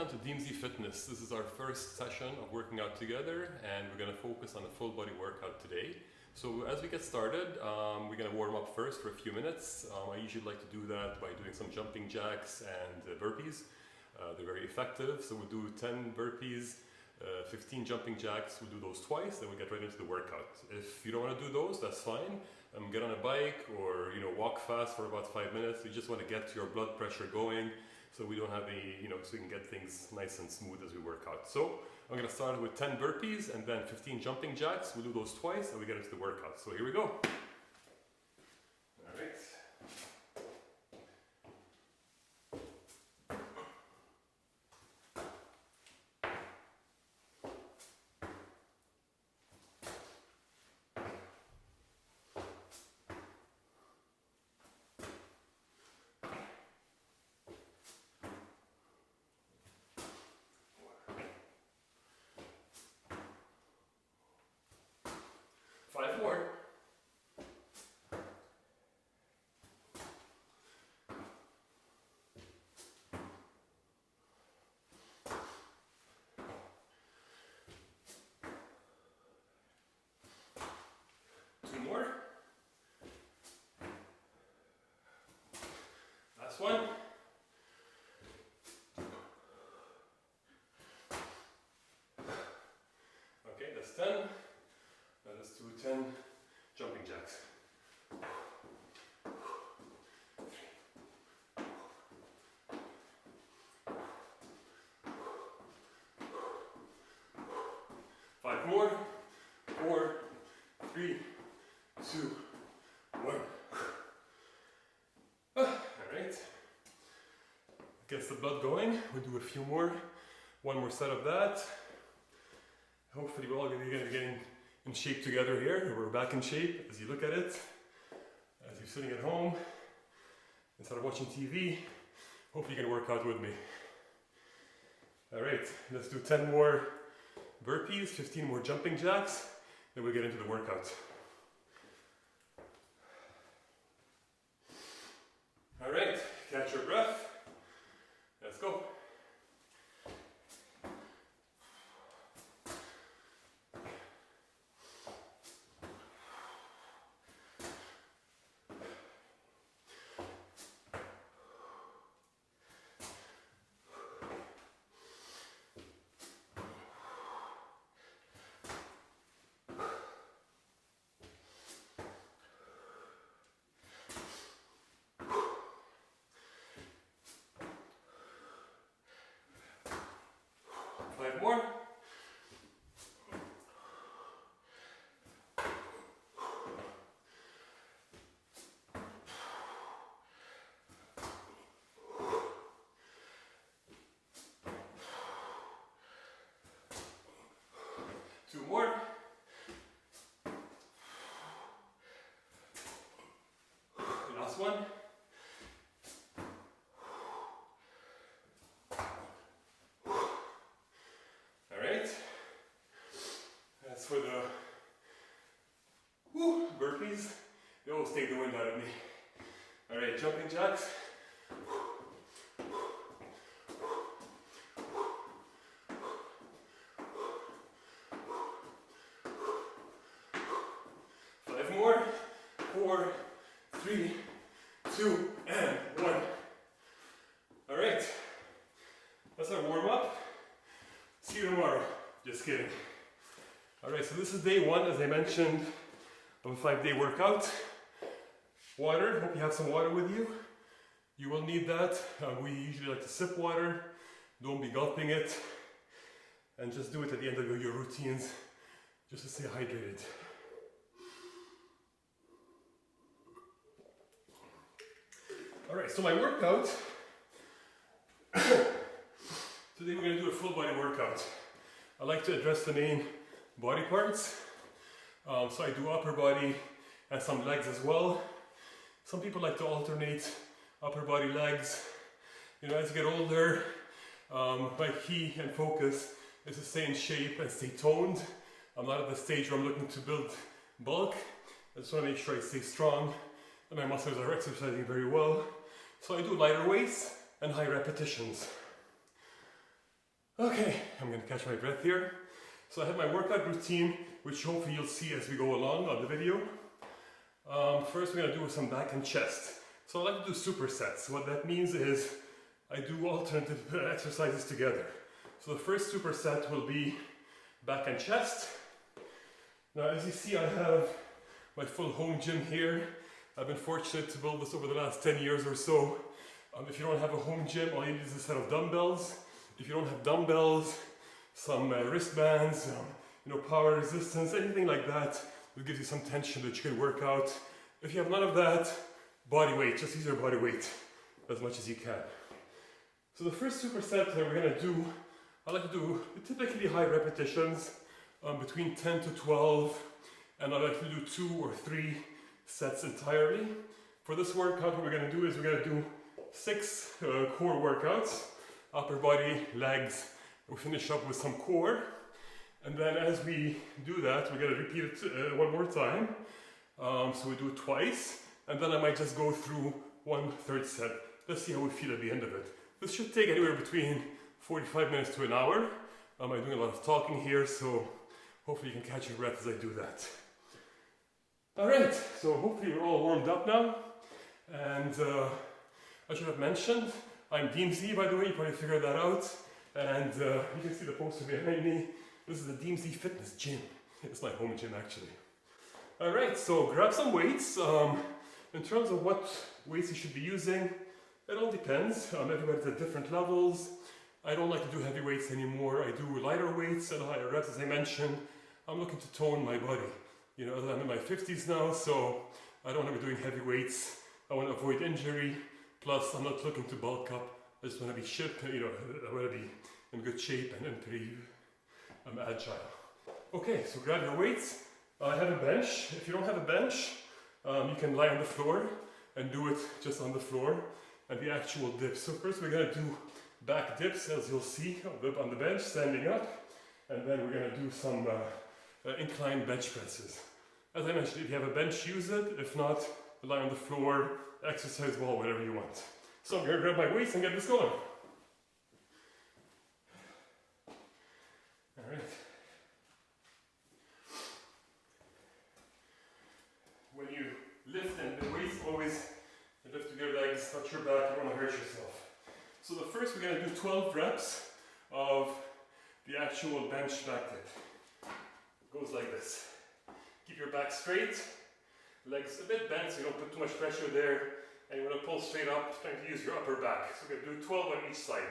welcome to DeemsyFitness. This is our first session of working out together, and we're going to focus on a full body workout today. So as we get started, we're going to warm up first for a few minutes. I usually like to do that by doing some jumping jacks and burpees. They're very effective, so we'll do 10 burpees, 15 jumping jacks. We'll do those twice, then we'll get right into the workout. If you don't want to do those, that's fine. Get on a bike or walk fast for about 5 minutes. You just want to get your blood pressure going, so we don't have any, so we can get things nice and smooth as we work out. So I'm going to start with 10 burpees and then 15 jumping jacks. We'll do those twice and we get into the workout. So here we go. All right. 5 more. Two more. Last one. Okay, that's 10. Now let's do 10 jumping jacks. 5 more. 4, 3, 2, 1. Alright. Gets the blood going. We'll do a few more. One more set of that. Hopefully we're all going to be getting in shape together here. We're back in shape as you look at it, as you're sitting at home instead of watching TV. Hopefully you can work out with me. All right, let's do 10 more burpees, 15 more jumping jacks, then we'll get into the workout. All right, catch your breath. Let's go. Five more. Two more. Last one. That's for the burpees. They always take the wind out of me. Alright, jumping jacks. 5 more. 4, 3, 2, and 1. Alright. That's our warm up. See you tomorrow. Just kidding. Alright, so this is day 1, as I mentioned, of a 5-day workout. Water, hope you have some water with you. You will need that. We usually like to sip water. Don't be gulping it. And just do it at the end of your routines, just to stay hydrated. Alright, so my workout. Today we're going to do a full body workout. I like to address the main body parts. So I do upper body and some legs as well. Some people like to alternate upper body, legs. As you get older, my key and focus is to stay in shape and stay toned. I'm not at the stage where I'm looking to build bulk. I just want to make sure I stay strong and my muscles are exercising very well. So I do lighter weights and high repetitions. Okay, I'm gonna catch my breath here. So I have my workout routine, which hopefully you'll see as we go along on the video. First we're gonna do some back and chest. So I like to do supersets. What that means is I do alternative exercises together. So the first superset will be back and chest. Now as you see, I have my full home gym here. I've been fortunate to build this over the last 10 years or so. If you don't have a home gym, all you need is a set of dumbbells. If you don't have dumbbells, some wristbands, power resistance, anything like that will give you some tension that you can work out. If you have none of that, body weight, just use your body weight as much as you can. So the first superset that we're gonna do, I like to do typically high repetitions, between 10 to 12, and I like to do 2 or 3 sets entirely. For this workout, what we're gonna do is we're gonna do 6 core workouts, upper body, legs. We'll finish up with some core. And then as we do that, we're gonna repeat it one more time. So we do it twice, and then I might just go through 1/3 set. Let's see how we feel at the end of it. This should take anywhere between 45 minutes to an hour. I'm doing a lot of talking here, so hopefully you can catch your breath as I do that. All right, so hopefully we're all warmed up now. And I should have mentioned, I'm Deemsy, by the way, you probably figured that out. And you can see the poster behind me. This is the DeemsyFitness gym. It's my home gym, actually. All right, so grab some weights. In terms of what weights you should be using, it all depends. Everybody's at different levels. I don't like to do heavy weights anymore. I do lighter weights and higher reps, as I mentioned. I'm looking to tone my body. I'm in my 50s now, so I don't want to be doing heavy weights. I want to avoid injury. Plus, I'm not looking to bulk up. I just want to be I want to be in good shape and pretty agile. Okay, so grab your weights. I have a bench. If you don't have a bench, you can lie on the floor and do it just on the floor and the actual dips. So first we're going to do back dips, as you'll see on the bench, standing up. And then we're going to do some incline bench presses. As I mentioned, if you have a bench, use it. If not, lie on the floor, exercise ball, whatever you want. So I'm going to grab my weights and get this going. All right. When you lift and the weights, always lift with your legs, touch your back, you don't want to hurt yourself. So the first we're going to do 12 reps of the actual bench back dip. It goes like this. Keep your back straight, legs a bit bent so you don't put too much pressure there, and you want to pull straight up, trying to use your upper back. So we're going to do 12 on each side.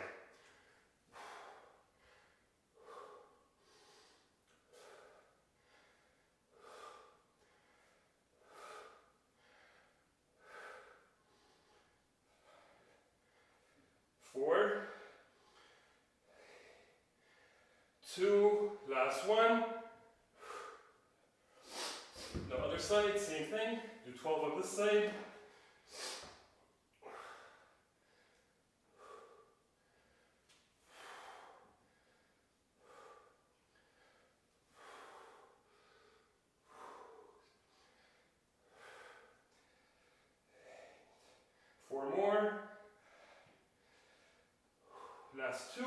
Four, 2, last one. The other side, same thing. Do 12 on this side. Four more. Last 2.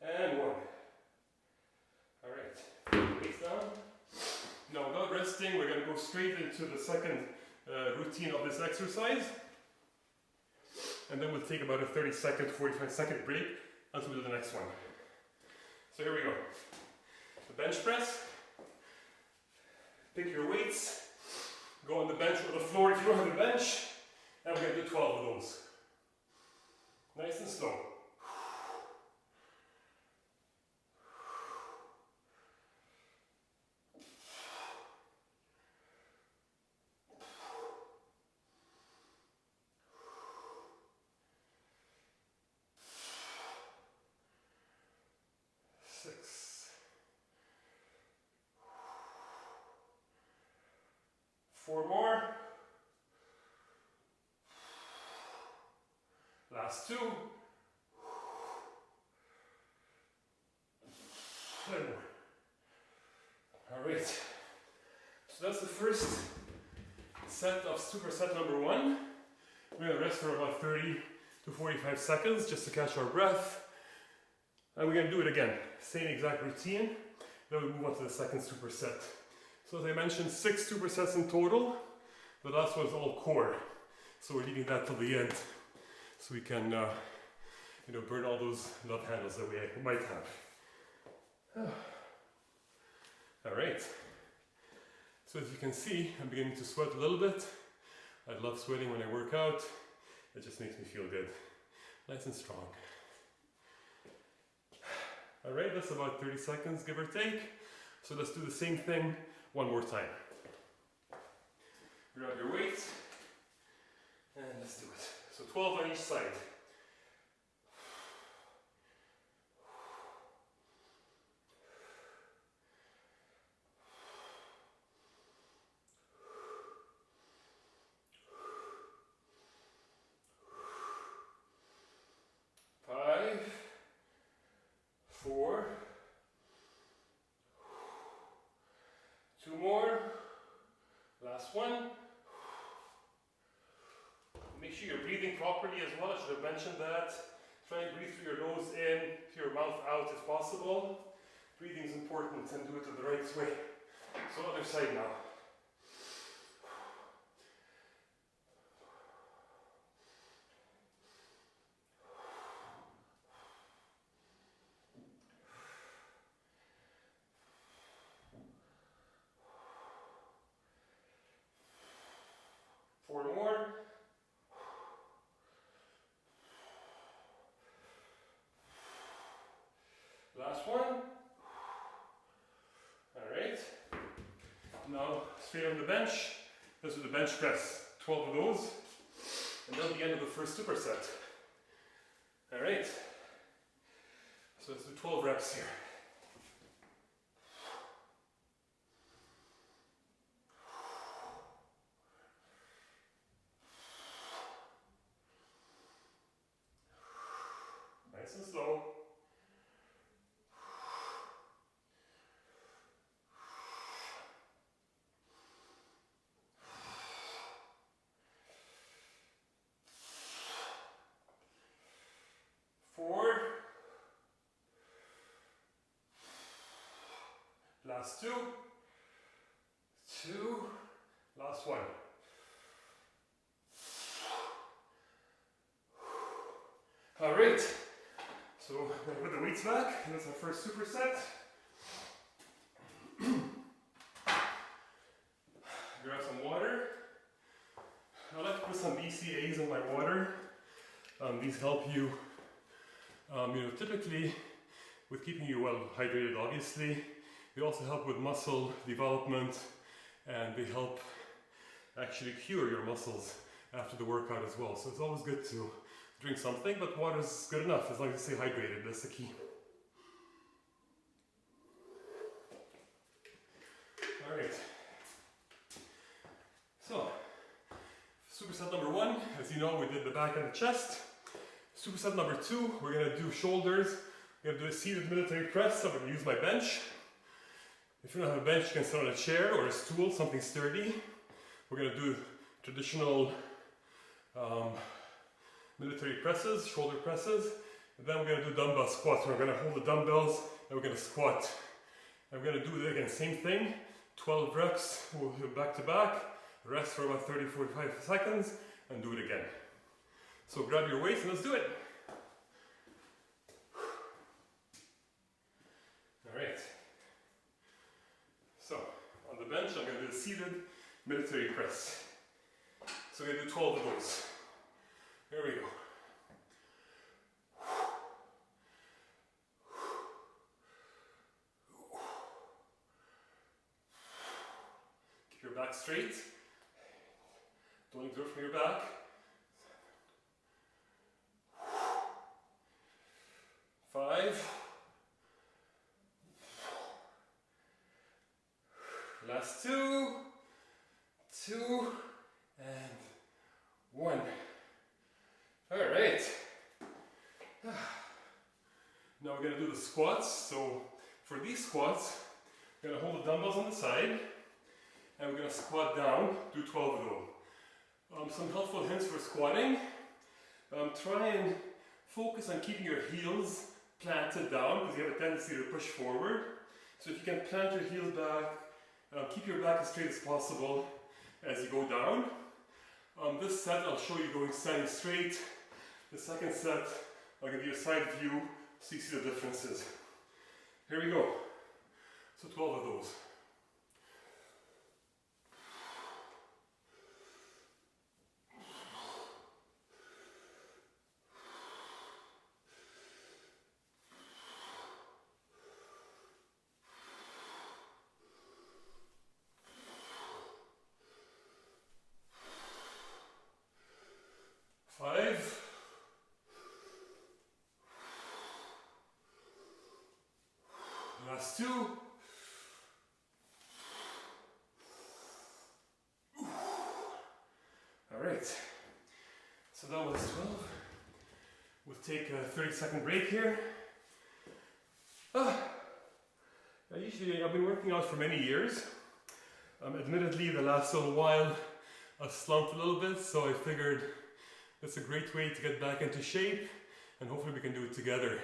And 1. All right, weights down. Now without resting, we're going to go straight into the second routine of this exercise. And then we'll take about a 30-second, 45-second break until we do the next one. So here we go. The bench press. Pick your weights. Go on the bench or the floor if you don't have a bench. And we're going to do 12 of those. Nice and slow. 4 more. Last 2. 10 more. All right. So that's the first set of superset number 1. We're going to rest for about 30 to 45 seconds just to catch our breath. And we're going to do it again. Same exact routine. Then we move on to the second superset. So as I mentioned, 6 supersets in total. The last one is all core. So we're leaving that till the end. So we can burn all those love handles that we might have. Alright. So as you can see, I'm beginning to sweat a little bit. I love sweating when I work out. It just makes me feel good. Nice and strong. Alright, that's about 30 seconds, give or take. So let's do the same thing one more time. Grab your weights, and let's do it. So 12 on each side. One. Make sure you're breathing properly as well. I should have mentioned that. Try and breathe through your nose in, through your mouth out if possible. Breathing is important and do it the right way. So other side now. Four more. Last one. Alright. Now straight on the bench. This is the bench press. 12 of those. And then the end of the first superset. Alright. So let's do 12 reps here. Nice and slow. Four. Last two. Two. Last one. All right. So I'm going to put the weights back, and that's our first superset. Grab some water. I like to put some BCAAs in my water. These help you, typically with keeping you well hydrated, obviously. They also help with muscle development, and they help actually cure your muscles after the workout as well. So it's always good to drink something, but water is good enough as long as you stay hydrated. That's the key. All right. So, superset number one, as you know, we did the back and the chest. Superset number two, we're going to do shoulders. We're going to do a seated military press. So I'm going to use my bench. If you don't have a bench, you can sit on a chair or a stool, something sturdy. We're going to do traditional military presses, shoulder presses. And then we're going to do dumbbell squats. We're going to hold the dumbbells and we're going to squat. And we're going to do it again, same thing. 12 reps, we'll do back to back. Rest for about 30-45 seconds and do it again. So grab your weights and let's do it. All right. So on the bench, I'm going to do a seated military press. So we're going to do 12 of those. Here we go. Keep your back straight. Don't exert from your back. Five. Last two. Two. And one. All right. Now we're going to do the squats. So for these squats, we're going to hold the dumbbells on the side and we're going to squat down, do 12 of those. Some helpful hints for squatting. Try and focus on keeping your heels planted down because you have a tendency to push forward. So if you can plant your heels back, keep your back as straight as possible as you go down. This set I'll show you going standing straight. The second set I'll give you a side view so you see the differences. Here we go. So 12 of those. Five. Last two. All right. So that was 12. We'll take a 30-second break here. I've been working out for many years. Admittedly, the last little while I've slumped a little bit, so I figured it's a great way to get back into shape, and hopefully we can do it together.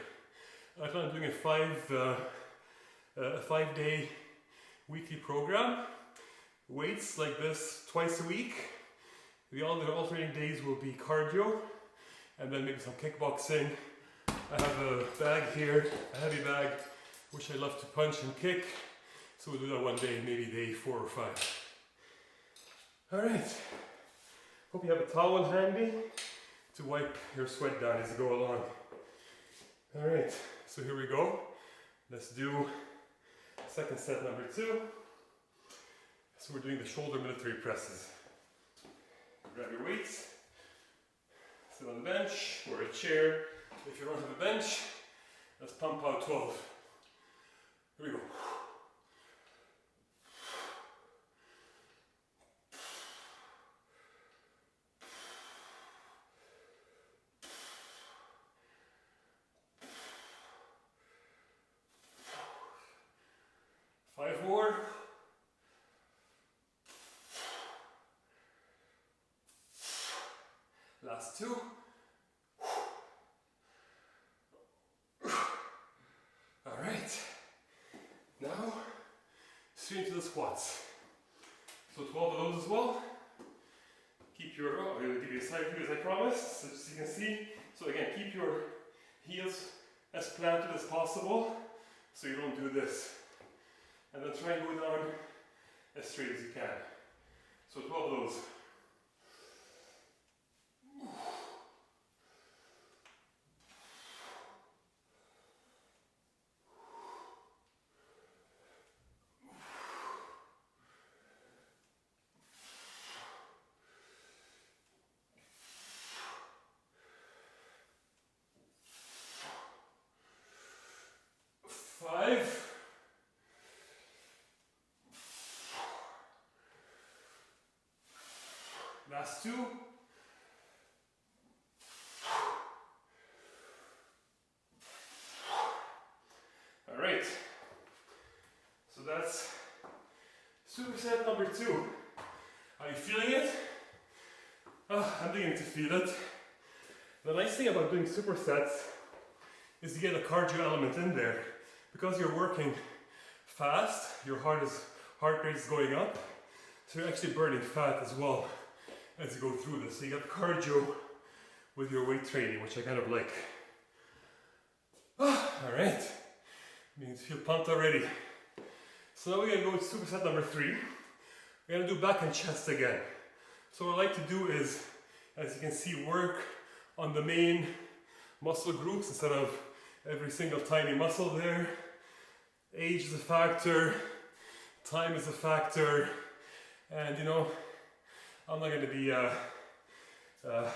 I plan on doing a 5-day weekly program. Weights like this twice a week. The alternating days will be cardio, and then maybe some kickboxing. I have a bag here, a heavy bag, which I love to punch and kick. So we'll do that one day, maybe day 4 or 5. All right. Hope you have a towel handy to wipe your sweat down as you go along. All right, so here we go. Let's do second set number 2. So we're doing the shoulder military presses. Grab your weights, sit on the bench or a chair. If you don't have a bench, let's pump out 12. Here we go. 5 more. Last 2. All right. Now, straight into the squats. So 12 of those as well. Keep your, I'm going to give you a side view as I promised, so you can see. So again, keep your heels as planted as possible, so you don't do this. And then try and go down as straight as you can. So 12 of those. Last 2. All right. So that's superset number 2. Are you feeling it? I'm beginning to feel it. The nice thing about doing supersets is you get a cardio element in there. Because you're working fast, your heart rate is going up, so you're actually burning fat as well as you go through this. So you got cardio with your weight training, which I kind of like. All right, beginning to feel pumped already. So now we're gonna go to superset number 3. We're gonna do back and chest again. So what I like to do is, as you can see, work on the main muscle groups instead of every single tiny muscle there. Age is a factor, time is a factor, and you know, I'm not going to be not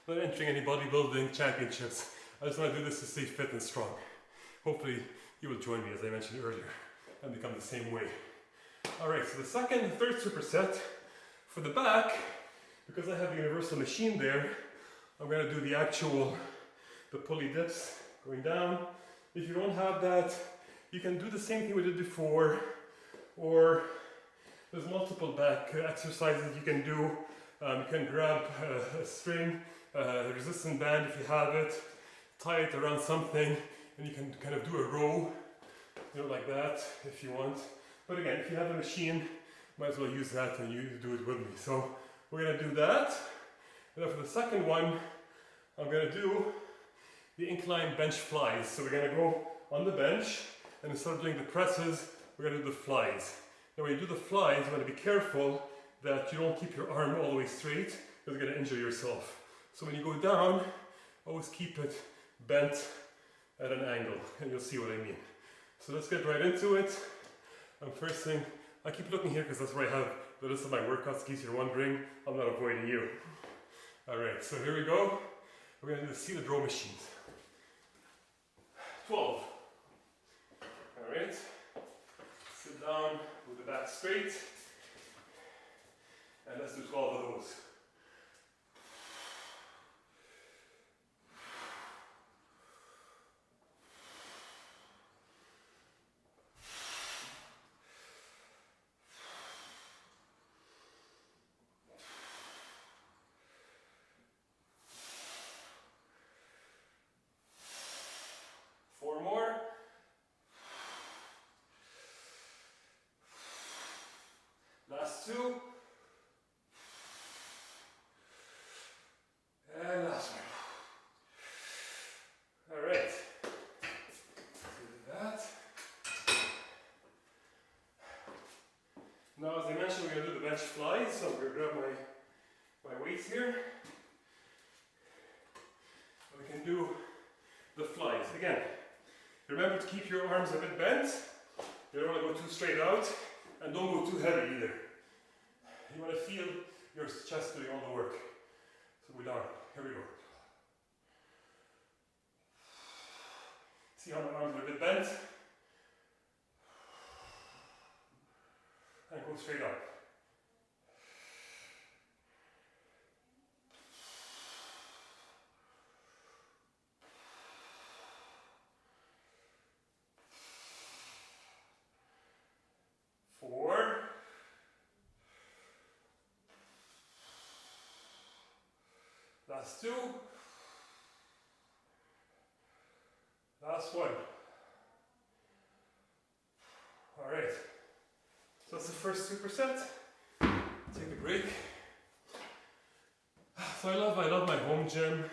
entering any bodybuilding championships. I just want to do this to stay fit and strong. Hopefully you will join me, as I mentioned earlier, and become the same way. Alright, so the second and third superset for the back, because I have the universal machine there, I'm going to do the pulley dips going down. If you don't have that, you can do the same thing we did before, or there's multiple back exercises you can do. You can grab a string, the resistance band if you have it, tie it around something, and you can kind of do a row, you know, like that if you want. But again, if you have a machine, might as well use that and you do it with me. So we're gonna do that. And then for the second one, I'm gonna do the incline bench flies. So we're gonna go on the bench, and instead of doing the presses, we're gonna do the flies. Now when you do the flies, you want to be careful that you don't keep your arm all the way straight, because you're gonna injure yourself. So when you go down, always keep it bent at an angle, and you'll see what I mean. So let's get right into it. First thing, I keep looking here because that's where I have the list of my workouts, in case you're wondering. I'm not avoiding you. Alright, so here we go. We're going to do the seated row machines. 12. Alright. Sit down with the back straight. And let's do 12 of those. Four more. Last two. And last one. All right. Do that. Now, as I mentioned, we're going to do the bench flies. So I'm going to grab my weights here. And we can do the flies. Again, remember to keep your arms a bit bent. You don't want to go too straight out, and don't go too heavy either. You want to feel your chest doing all the work. So we're down. Here we go. See how my arms are a bit bent? And go straight up. Four. Last two. Last one. All right. So that's the first superset. Take a break. So I love my home gym.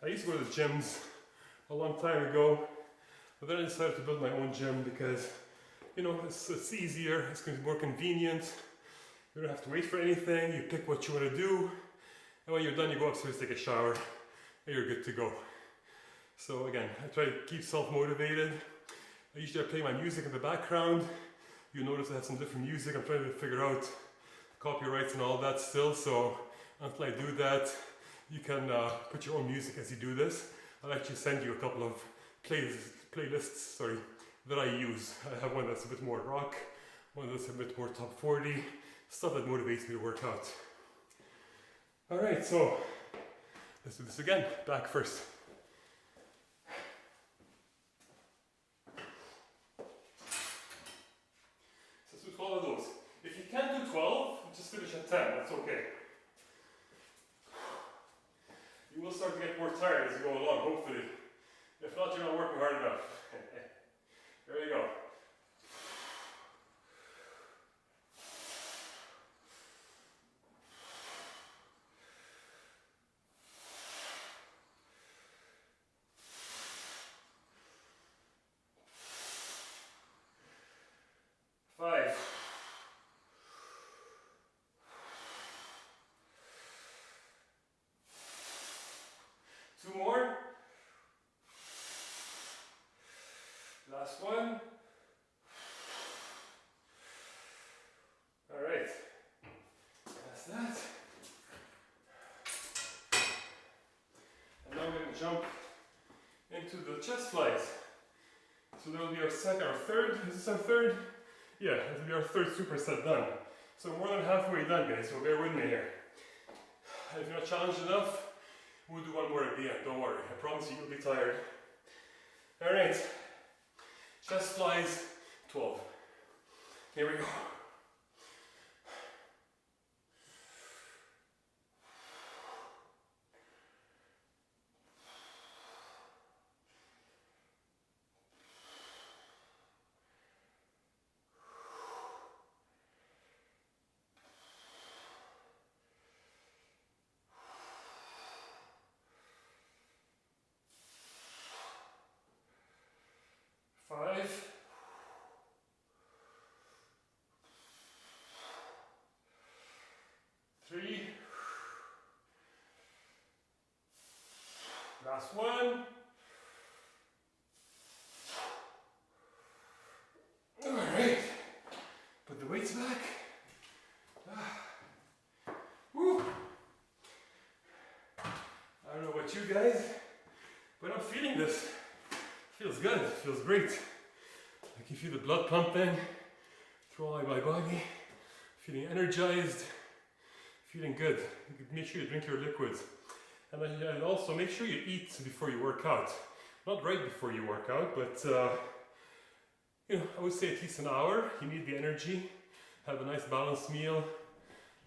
I used to go to the gyms a long time ago, but then I decided to build my own gym because, you know, it's easier, it's going to be more convenient. You don't have to wait for anything, you pick what you want to do, and when you're done you go upstairs, take a shower, and you're good to go. So again, I try to keep self-motivated. I usually play my music in the background. You notice I have some different music. I'm trying to figure out copyrights and all that still, so until I do that, you can put your own music as you do this. I'll actually send you a couple of playlists that I use. I have one that's a bit more rock, one that's a bit more top 40, stuff that motivates me to work out. Alright, so let's do this again. Back first. So let's do 12 of those. If you can't do 12, just finish at 10, that's okay. You will start to get more tired as you go along, hopefully. If not, you're not working hard enough. There you go. Five. Two more. Last one. All right. That's that. And now we're going to jump into the chest flies. So that will be our third. Is this our third? Yeah, this will be our third superset done. So we're more than halfway done, guys, so bear with me here. And if you're not challenged enough, we'll do one more at the end, don't worry. I promise you, you'll be tired. All right. Chest flies, 12. Here we go. 5, 3, last one. All right, put the weights back. Woo. I don't know about you guys, but I'm feeling this. Feels good, feels great. I can feel the blood pumping through all my body, feeling energized, feeling good. Make sure you drink your liquids. And also make sure you eat before you work out. Not right before you work out, but you know, I would say at least an hour. You need the energy. Have a nice balanced meal.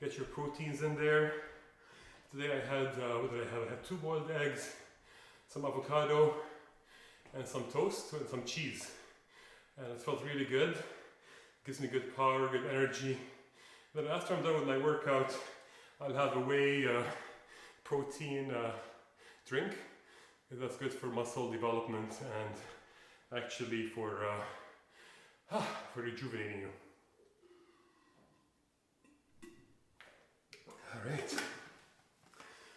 Get your proteins in there. Today I had, what did I have? I had 2 boiled eggs, some avocado, and some toast and some cheese. And it felt really good. Gives me good power, good energy. Then after I'm done with my workout, I'll have a whey protein drink. That's good for muscle development and actually for rejuvenating you. All right.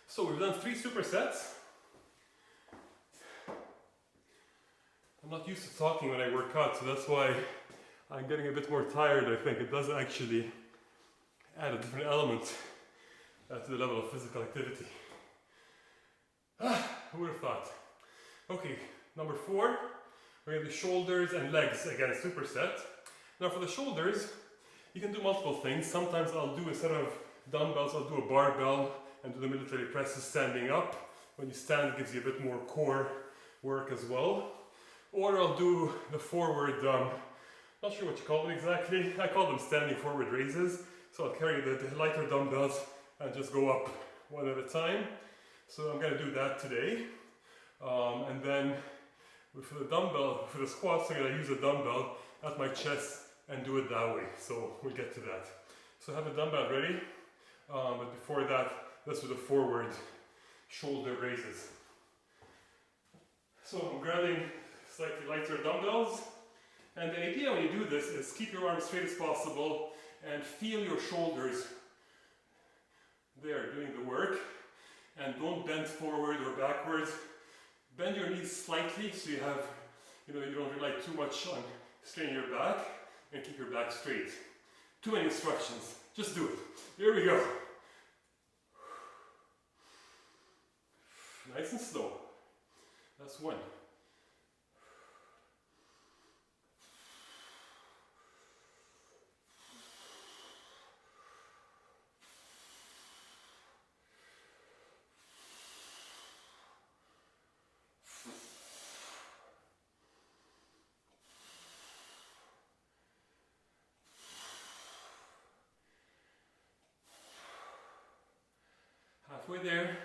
So we've done 3 supersets. I'm not used to talking when I work out, so that's why I'm getting a bit more tired. I think it does actually add a different element to the level of physical activity. Who would have thought? Okay, number 4, we're going to do shoulders and legs again, superset. Now for the shoulders, you can do multiple things. Sometimes I'll do, instead of dumbbells, I'll do a barbell and do the military presses standing up. When you stand, it gives you a bit more core work as well. Or I'll do the forward, not sure what you call them exactly. I call them standing forward raises. So I'll carry the lighter dumbbells and just go up one at a time. So I'm going to do that today. And then for the dumbbell, for the squats, I'm going to use a dumbbell at my chest and do it that way. So we'll get to that. So have a dumbbell ready. But before that, let's do the forward shoulder raises. So I'm grabbing slightly lighter dumbbells. And the idea when you do this is keep your arms straight as possible and feel your shoulders there doing the work. And don't bend forward or backwards. Bend your knees slightly so you have, you don't rely too much on straining your back, and keep your back straight. Too many instructions. Just do it. Here we go. Nice and slow. That's 1. 2. There.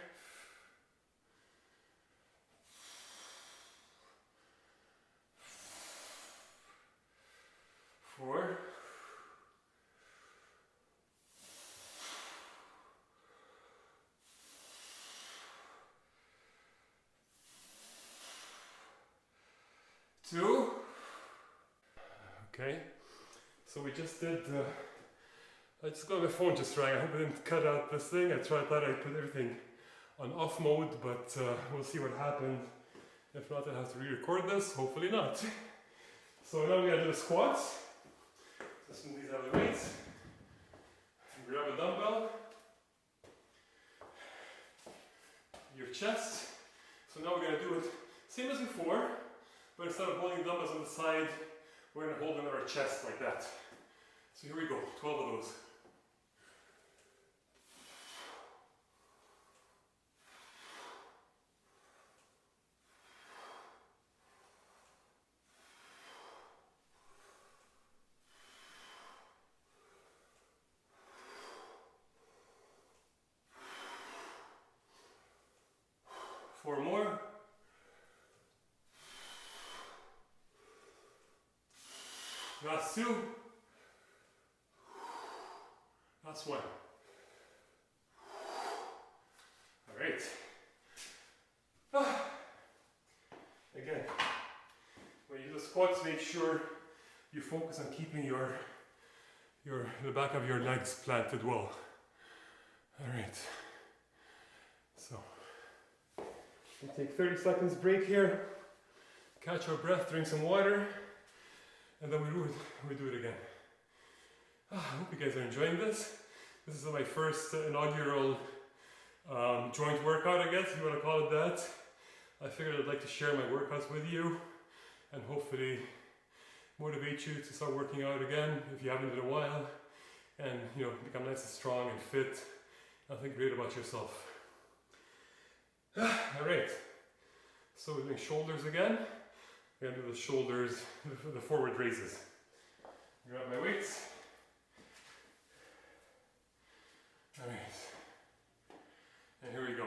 4. 2. Okay, so we just did, I just got my phone just rang. I hope I didn't cut out this thing. I thought I'd put everything on off mode, but we'll see what happened. If not, I'll have to re-record this. Hopefully not. So now we're going to do the squats. Just move these out of the weights. Grab a dumbbell. Your chest. So now we're going to do it same as before, but instead of holding the dumbbells on the side, we're going to hold them on our chest like that. So here we go, 12 of those. Four more. Last 2. Last 1. All right. Again, when you do the squats, make sure you focus on keeping the back of your legs planted well. Alright, so we'll take 30 seconds break here, catch our breath, drink some water, and then we do it again. I hope you guys are enjoying this. This is my first inaugural joint workout, I guess, if you want to call it that. I figured I'd like to share my workouts with you and hopefully motivate you to start working out again if you haven't in a while, and become nice and strong and fit and think great about yourself. Alright, so we're doing shoulders again. We're going to do the shoulders, the forward raises. Grab my weights. Alright, and here we go.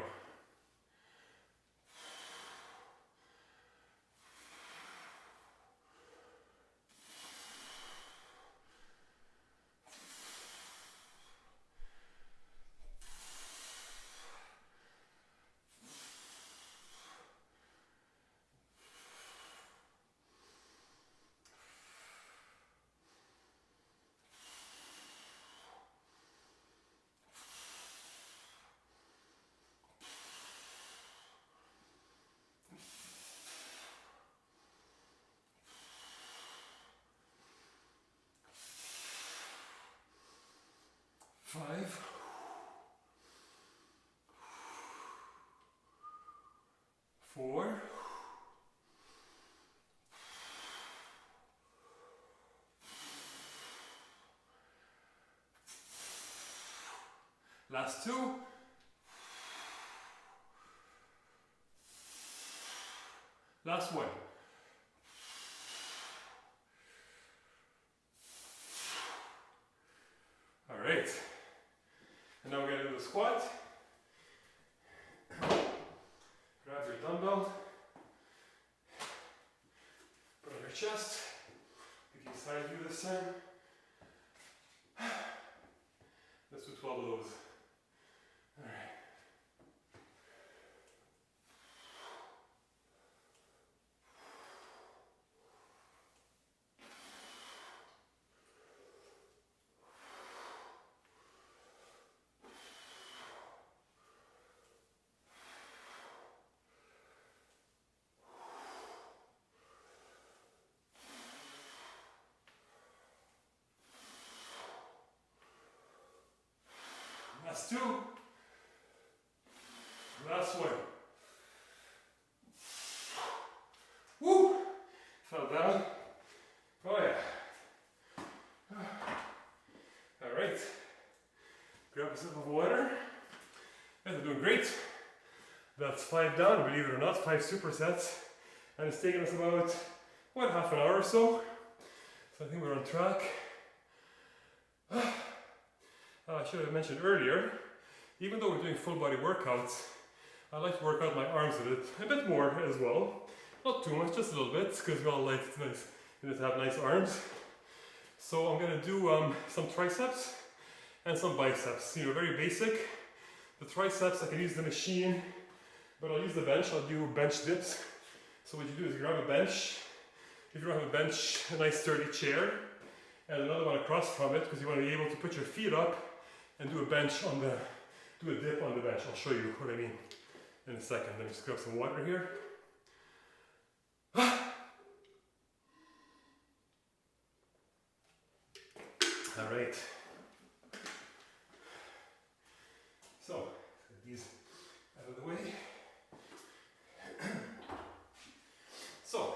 Five. Four. Last two. Last one. All right. And now we're going to do the squat. Grab your dumbbell. Put on your chest. Give you a side view this time. Let's do 12 of those. All right. Last two. Last one. Woo! Fell down. Oh yeah. Alright. Grab a sip of water. And we're doing great. That's 5 down, believe it or not, 5 supersets. And it's taken us about, what, half an hour or so? So I think we're on track. I should have mentioned earlier, even though we're doing full body workouts, I like to work out my arms a bit more as well. Not too much, just a little bit, because we all like to have nice arms. So I'm going to do some triceps and some biceps. Very basic. The triceps, I can use the machine, but I'll use the bench. I'll do bench dips. So what you do is you grab a bench. If you don't have a bench, a nice sturdy chair, and another one across from it, because you want to be able to put your feet up and do a dip on the bench. I'll show you what I mean in a second. Let me just grab some water here. All right. So, get these out of the way. So,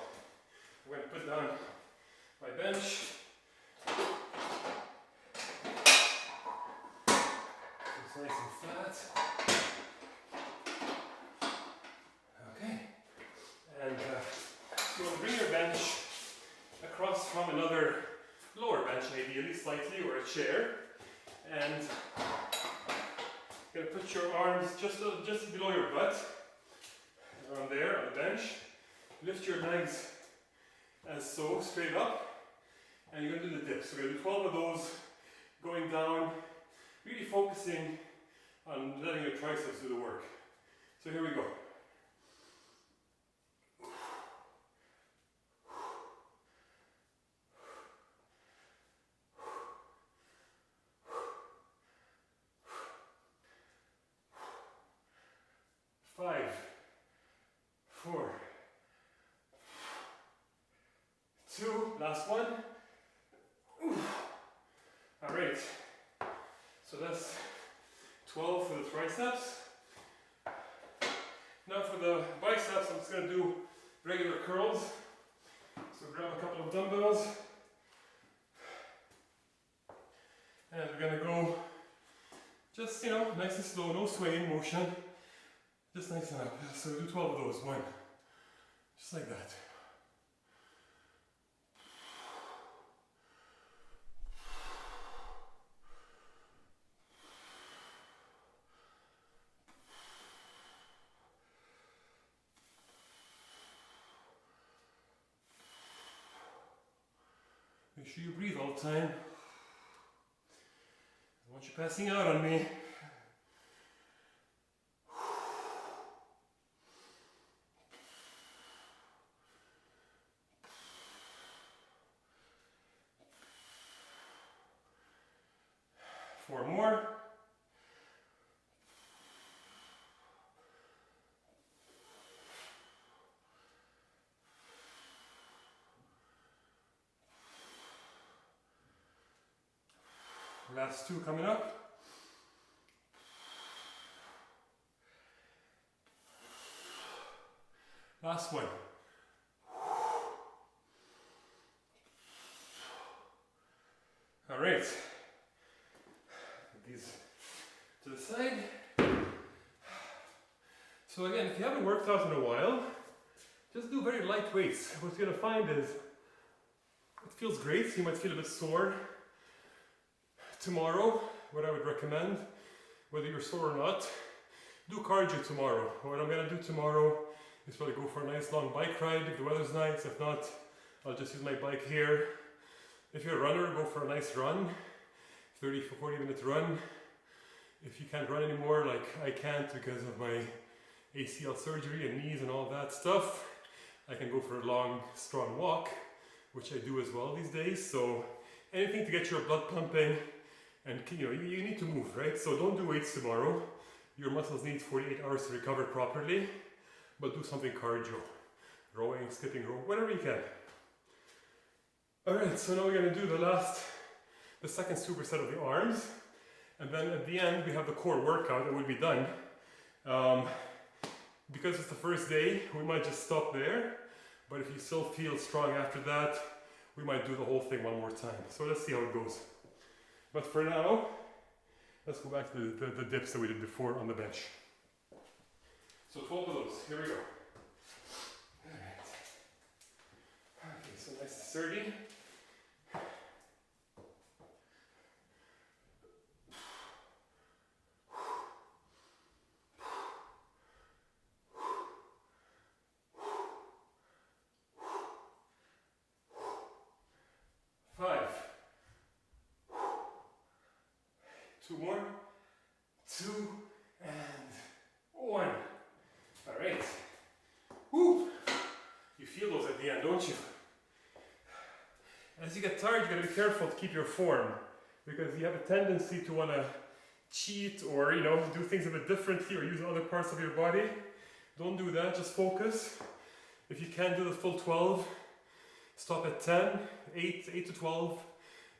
I'm going to put down my bench. It's nice and flat. Okay. And you want to bring your bench across from another lower bench, ideally slightly, or a chair. And you're going to put your arms just below your butt, around there on the bench. Lift your legs as so, straight up. And you're going to do the dips. So we're going to do 12 of those, going down, really focusing on letting your triceps do the work. So here we go. 4, 2, last one. All right, so that's 12 for the triceps. Now for the biceps, I'm just going to do regular curls. So grab a couple of dumbbells. And we're going to go just, nice and slow, no swaying motion. Just nice and up. So do 12 of those. 1. Just like that. Make sure you breathe all the time. I don't want you passing out on me. Four more. Last 2 coming up. Last one. All right. Put these to the side. So again, if you haven't worked out in a while, just do very light weights. What you're gonna find is it feels great. You might feel a bit sore. Tomorrow, what I would recommend, whether you're sore or not, do cardio tomorrow. What I'm going to do tomorrow is probably go for a nice long bike ride if the weather's nice. If not, I'll just use my bike here. If you're a runner, go for a nice run, 30 to 40 minute run. If you can't run anymore, like I can't because of my ACL surgery and knees and all that stuff, I can go for a long, strong walk, which I do as well these days. So anything to get your blood pumping. And you need to move, right? So don't do weights tomorrow. Your muscles need 48 hours to recover properly, but do something cardio. Rowing, skipping rope, whatever you can. All right, so now we're gonna do the second superset of the arms. And then at the end, we have the core workout that will be done. Because it's the first day, we might just stop there. But if you still feel strong after that, we might do the whole thing one more time. So let's see how it goes. But for now, let's go back to the dips that we did before on the bench. So 12 of those, here we go. All right. Okay, so nice and sturdy. Two more, 2 and 1. All right. Woo! You feel those at the end, don't you? As you get tired, you gotta be careful to keep your form because you have a tendency to want to cheat or do things a bit differently or use other parts of your body. Don't do that. Just focus. If you can't do the full 12, stop at 10. 8 to 12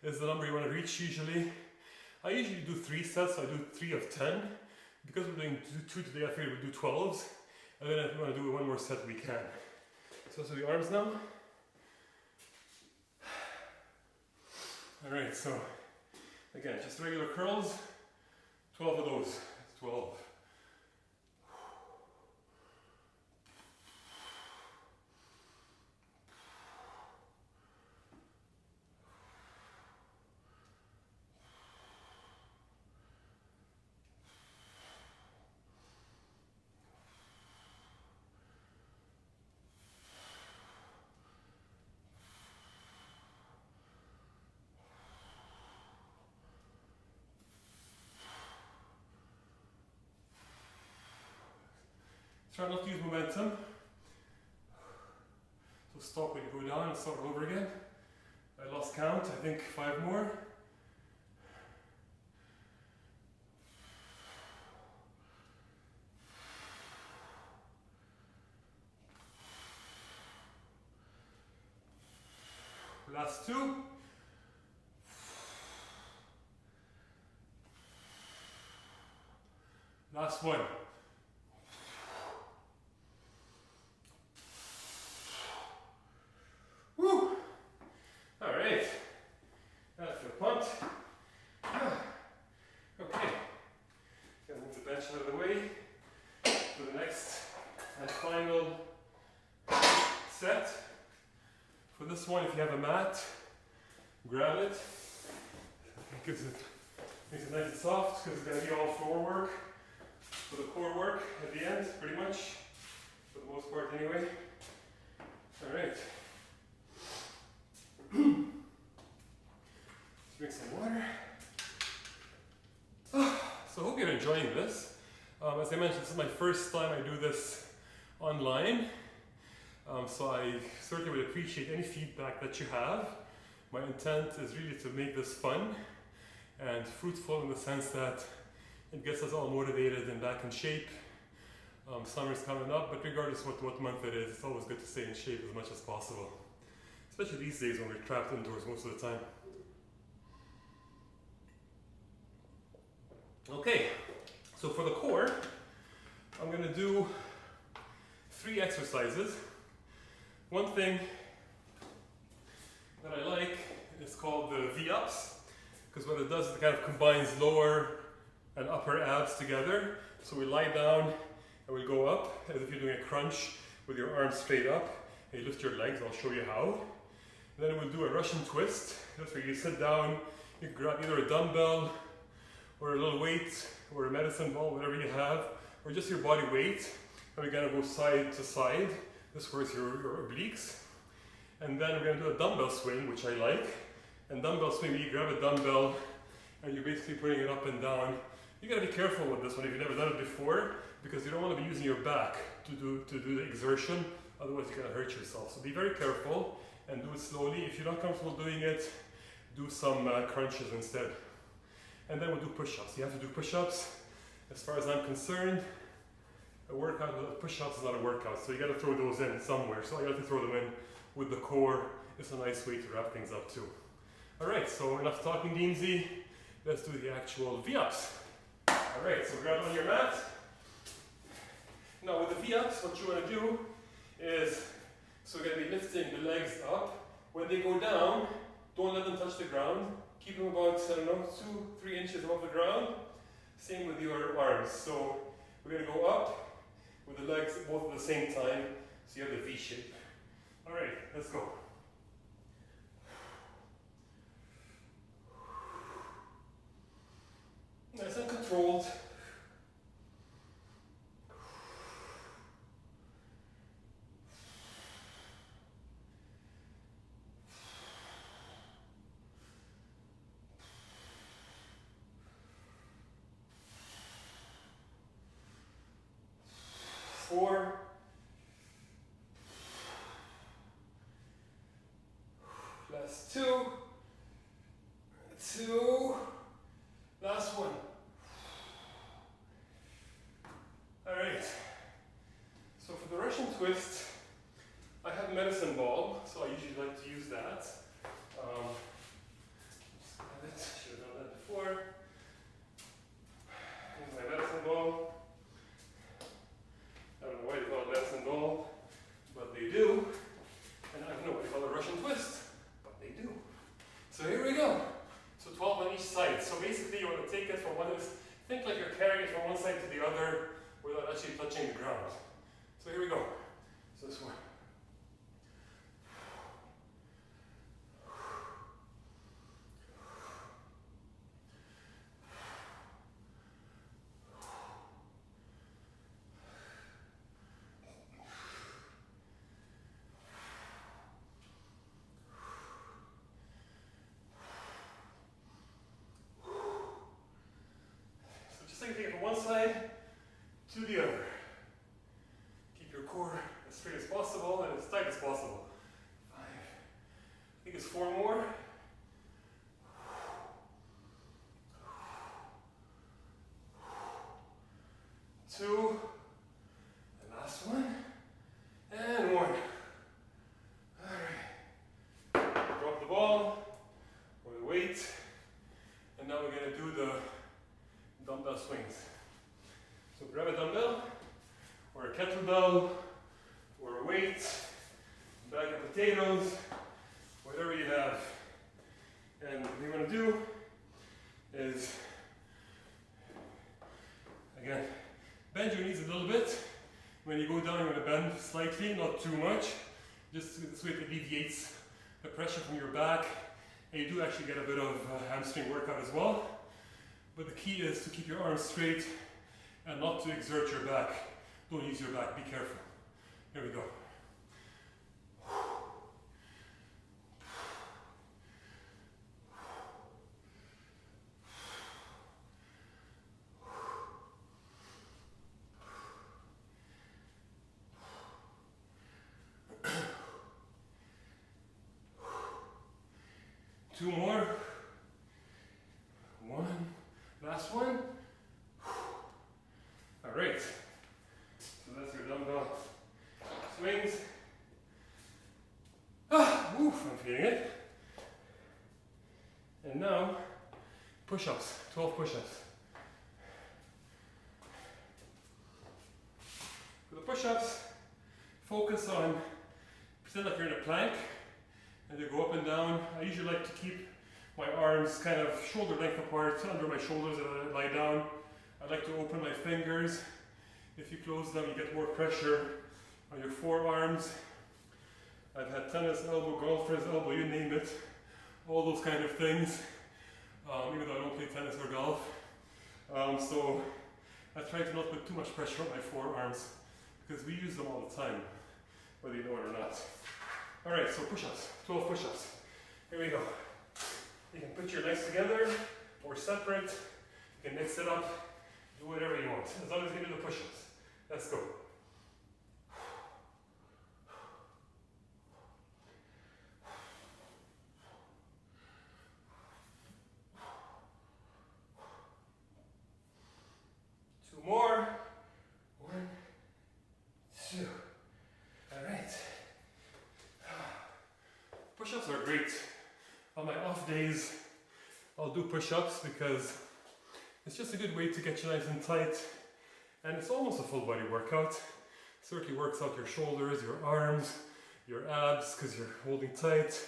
is the number you want to reach usually. I usually do 3 sets, so I do 3 of 10. Because we're doing 2 today, I figured we'd do 12s. And then if we want to do 1 more set, we can. So the arms now. Alright, so again, just regular curls. 12 of those. 12. Try not to use momentum. So stop when you go down and start over again. I lost count, I think 5 more. Last 2. Last 1. Woo! All right. That's the punt. Okay. Gonna move the bench out of the way for the next and final set. For this one, if you have a mat, grab it. Makes it nice and soft because it's going to be all floor work for the core work at the end, pretty much, for the most part anyway. All right. Let's drink some water. So I hope you're enjoying this. As I mentioned, this is my first time I do this online. So I certainly would appreciate any feedback that you have. My intent is really to make this fun and fruitful in the sense that it gets us all motivated and back in shape. Summer's coming up, but regardless what month it is, it's always good to stay in shape as much as possible. Especially these days when we're trapped indoors most of the time. Okay, so for the core, I'm going to do 3 exercises. One thing that I like is called the V-ups, because what it does is it kind of combines lower and upper abs together. So we lie down and we go up as if you're doing a crunch with your arms straight up, and you lift your legs. I'll show you how. And then we'll do a Russian twist. That's where you sit down, you grab either a dumbbell or a little weight or a medicine ball, whatever you have, or just your body weight, and we're going to go side to side. This works your obliques. And then we're going to do a dumbbell swing, which I like. And dumbbell swing, you grab a dumbbell and you're basically putting it up and down. You got to be careful with this one if you've never done it before, because you don't want to be using your back to do the exertion, otherwise you're going to hurt yourself. So be very careful and do it slowly. If you're not comfortable doing it, do some crunches instead. And then we'll do push-ups. You have to do push-ups. As far as I'm concerned, a workout with push-ups is not a workout, so you got to throw those in somewhere. So I got to throw them in with the core. It's a nice way to wrap things up too. All right, so enough talking, Deemsy. Let's do the actual V-ups. All right, so grab on your mat. Now with the V-ups, what you want to do is, so we're going to be lifting the legs up. When they go down, don't let them touch the ground. Keep them about, 2-3 inches above the ground. Same with your arms. So we're going to go up with the legs both at the same time, so you have the V shape. All right, let's go. Nice and controlled. Four. Last 2. 2. Last 1. All right. So for the Russian twist, I have a medicine ball, so I usually like to use that. Should have done that before. Here's my medicine ball. I don't know why they call it medicine ball, but they do. And I don't know why they call it Russian twist, but they do. So here we go. So 12 on each side. So basically you want to take it from think like you're carrying it from one side to the other without actually touching the ground. So here we go. So this one. Take it from one side to the other. Keep your core as straight as possible and as tight as possible. 5. I think it's 4 more. 2. And last one. And 1. All right. Drop the ball. weights, bag of potatoes, whatever you have. And what you're going to do is, again, bend your knees a little bit. When you go down, you're going to bend slightly, not too much. Just this way it alleviates the pressure from your back. And you do actually get a bit of a hamstring workout as well. But the key is to keep your arms straight and not to exert your back. Don't use your back, be careful. Here we go. Two more. One. Last one. All right. So that's your dumbbell swings. Oof, I'm feeling it. And now, push-ups, 12 push-ups. For the push-ups, focus on, pretend like you're in a plank, and you go up and down. I usually like to keep my arms kind of shoulder length apart under my shoulders as I lie down. I like to open my fingers. If you close them, you get more pressure on your forearms. I've had tennis elbow, golfer's elbow, you name it. All those kind of things, even though I don't play tennis or golf. So I try to not put too much pressure on my forearms because we use them all the time, whether you know it or not. All right, so push-ups, 12 push-ups. Here we go. You can put your legs together or separate. You can mix it up, do whatever you want, as long as you do the push-ups. Let's go. Two more. One, two. All right. Push-ups are great. On my off days, I'll do push-ups because it's just a good way to get you nice and tight. And it's almost a full body workout. It certainly works out your shoulders, your arms, your abs because you're holding tight,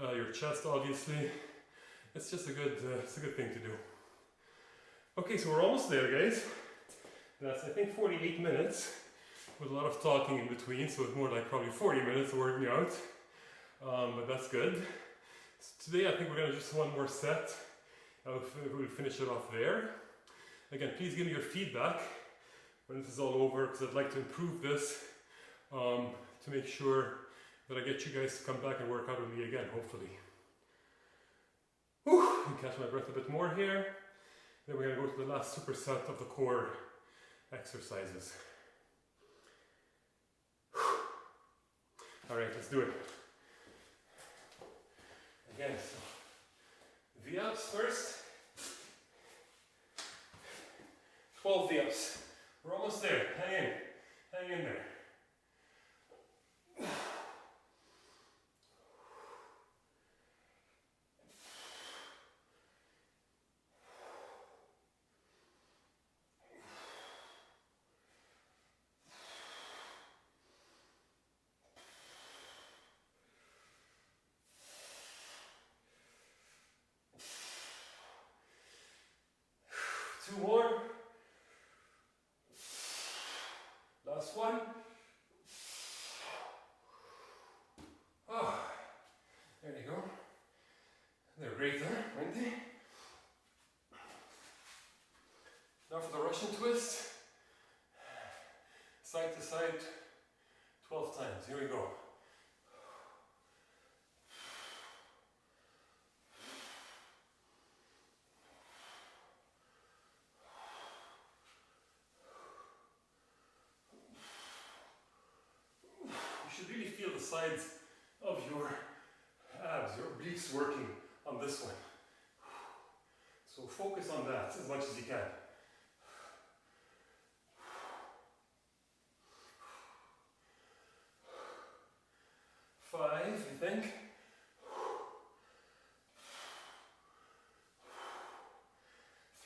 your chest obviously. It's just a good thing to do. Okay, so we're almost there, guys. That's I think 48 minutes with a lot of talking in between, so it's more like probably 40 minutes of working out. But that's good. So today I think we're gonna just one more set. We'll finish it off there. Again, please give me your feedback when this is all over because I'd like to improve this to make sure that I get you guys to come back and work out with me again, hopefully. Whew, catch my breath a bit more here. Then we're gonna go to the last superset of the core exercises. All right, let's do it. Again, so V-ups first. 12 V-ups. We're almost there. Hang in there. Two more. Last one. Oh, there you go. They're great there, aren't they? Now for the Russian twist. Side to side, 12 times. Here we go. Really feel the sides of your abs, your obliques working on this one. So focus on that as much as you can. Five, I think.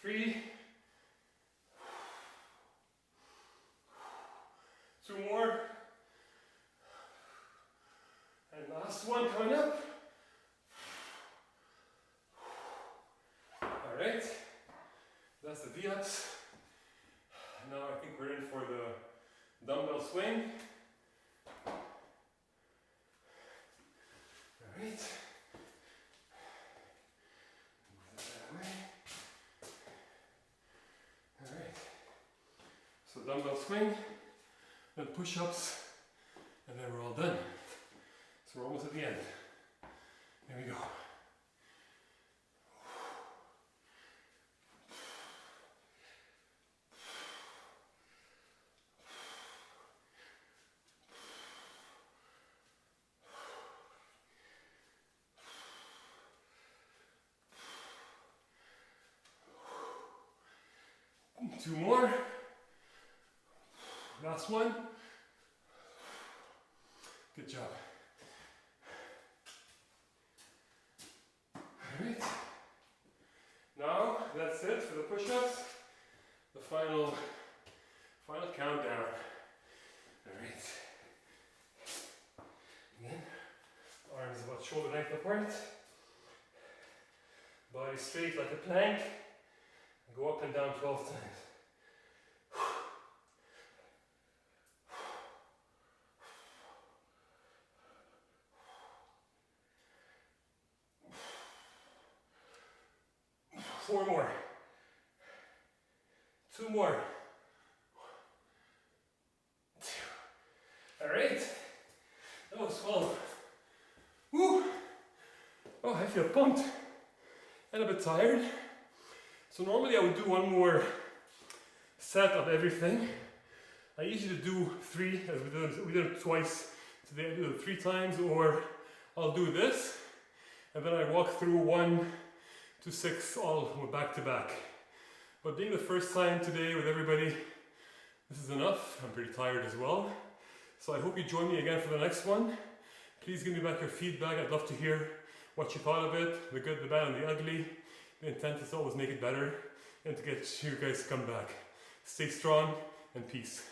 Three. Two more. And last one coming up. Alright, that's the V-ups. Now I think we're in for the dumbbell swing. Alright. Move that way. Alright. So dumbbell swing, then push-ups, and then we're all done. So we're almost at the end. Here we go. Two more. Last one. Good job. Alright. Now that's it for the push-ups. The final countdown. Alright. Again, arms about shoulder length apart. Body straight like a plank. Go up and down 12 times. 4 more. 2 more. 2. Alright. That was 12. Woo! Oh, I feel pumped and a bit tired. So normally I would do one more set of everything. I usually do 3, as we did it twice today. I do it 3 times, or I'll do this, and then I walk through 1 to 6 all back to back. But being the first time today with everybody, this is enough. I'm pretty tired as well. So I hope you join me again for the next one. Please give me back your feedback. I'd love to hear what you thought of it, the good, the bad, and the ugly. The intent is to always make it better and to get you guys to come back. Stay strong and peace.